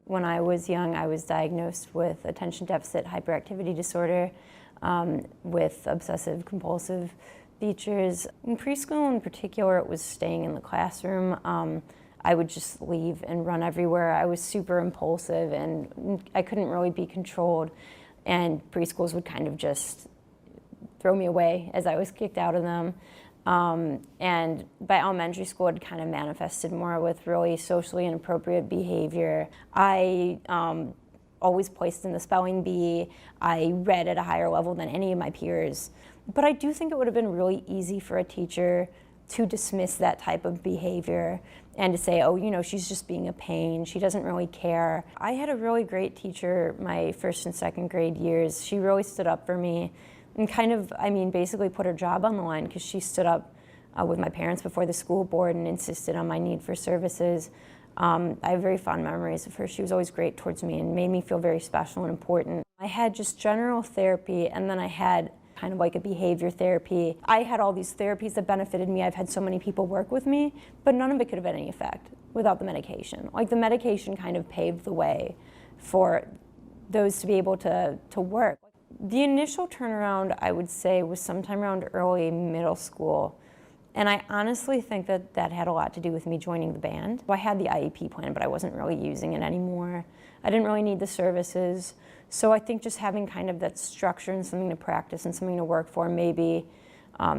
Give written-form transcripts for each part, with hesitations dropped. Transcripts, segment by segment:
When I was young, I was diagnosed with attention deficit hyperactivity disorder with obsessive compulsive features. In preschool in particular, it was staying in the classroom. I would just leave and run everywhere. I was super impulsive and I couldn't really be controlled, and preschools would kind of just throw me away as I was kicked out of them. And by elementary school, it kind of manifested more with really socially inappropriate behavior. I always placed in the spelling bee. I read at a higher level than any of my peers. But I do think it would have been really easy for a teacher to dismiss that type of behavior and to say, oh, you know, she's just being a pain, she doesn't really care. I had a really great teacher my first and second grade years. She really stood up for me and kind of, basically put her job on the line, because she stood up with my parents before the school board and insisted on my need for services. I have very fond memories of her. She was always great towards me and made me feel very special and important. I had just general therapy, and then I had kind of like a behavior therapy. I had all these therapies that benefited me. I've had so many people work with me, but none of it could have had any effect without the medication. Like, the medication kind of paved the way for those to be able to work. The initial turnaround, I would say, was sometime around early middle school. And I honestly think that that had a lot to do with me joining the band. I had the IEP plan, but I wasn't really using it anymore. I didn't really need the services. So I think just having kind of that structure and something to practice and something to work for maybe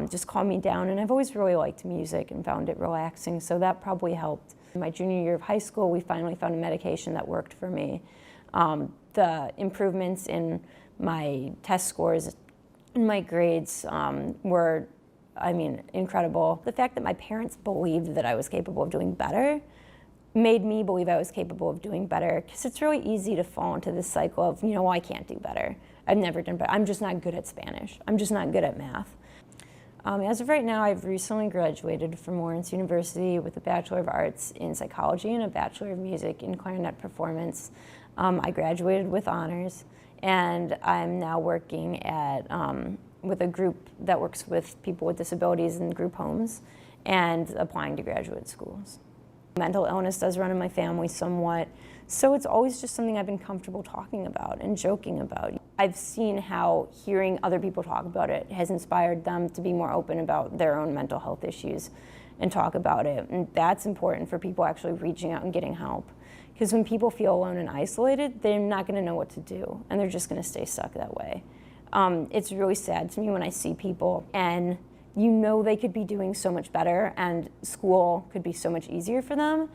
just calmed me down. And I've always really liked music and found it relaxing, so that probably helped. In my junior year of high school, we finally found a medication that worked for me. The improvements in my test scores and my grades were, incredible. The fact that my parents believed that I was capable of doing better made me believe I was capable of doing better, because it's really easy to fall into this cycle of, well, I can't do better. I've never done better. I'm just not good at Spanish. I'm just not good at math. As of right now, I've recently graduated from Lawrence University with a Bachelor of Arts in Psychology and a Bachelor of Music in Clarinet Performance. I graduated with honors, and I'm now working at with a group that works with people with disabilities in group homes and applying to graduate schools. Mental illness does run in my family somewhat, so it's always just something I've been comfortable talking about and joking about. I've seen how hearing other people talk about it has inspired them to be more open about their own mental health issues and talk about it. And that's important for people actually reaching out and getting help. Because when people feel alone and isolated, they're not going to know what to do, and they're just going to stay stuck that way. It's really sad to me when I see people and they could be doing so much better and school could be so much easier for them,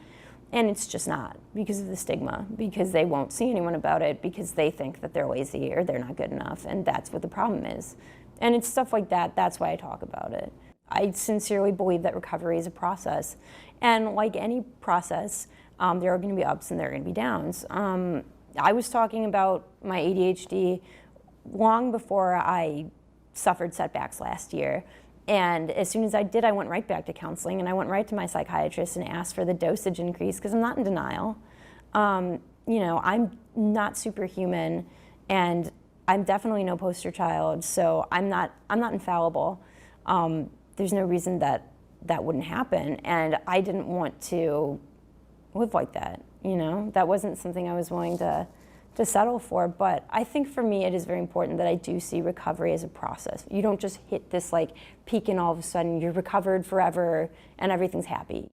and it's just not, because of the stigma, because they won't see anyone about it, because they think that they're lazy or they're not good enough, and that's what the problem is. And it's stuff like that, that's why I talk about it. I sincerely believe that recovery is a process, and like any process, there are going to be ups and there are going to be downs. I was talking about my ADHD long before I suffered setbacks last year. And as soon as I did, I went right back to counseling, and I went right to my psychiatrist and asked for the dosage increase, because I'm not in denial. I'm not superhuman, and I'm definitely no poster child, so I'm not infallible. There's no reason that wouldn't happen, and I didn't want to live like that. That wasn't something I was willing to settle for. But I think for me it is very important that I do see recovery as a process. You don't just hit this peak and all of a sudden you're recovered forever and everything's happy.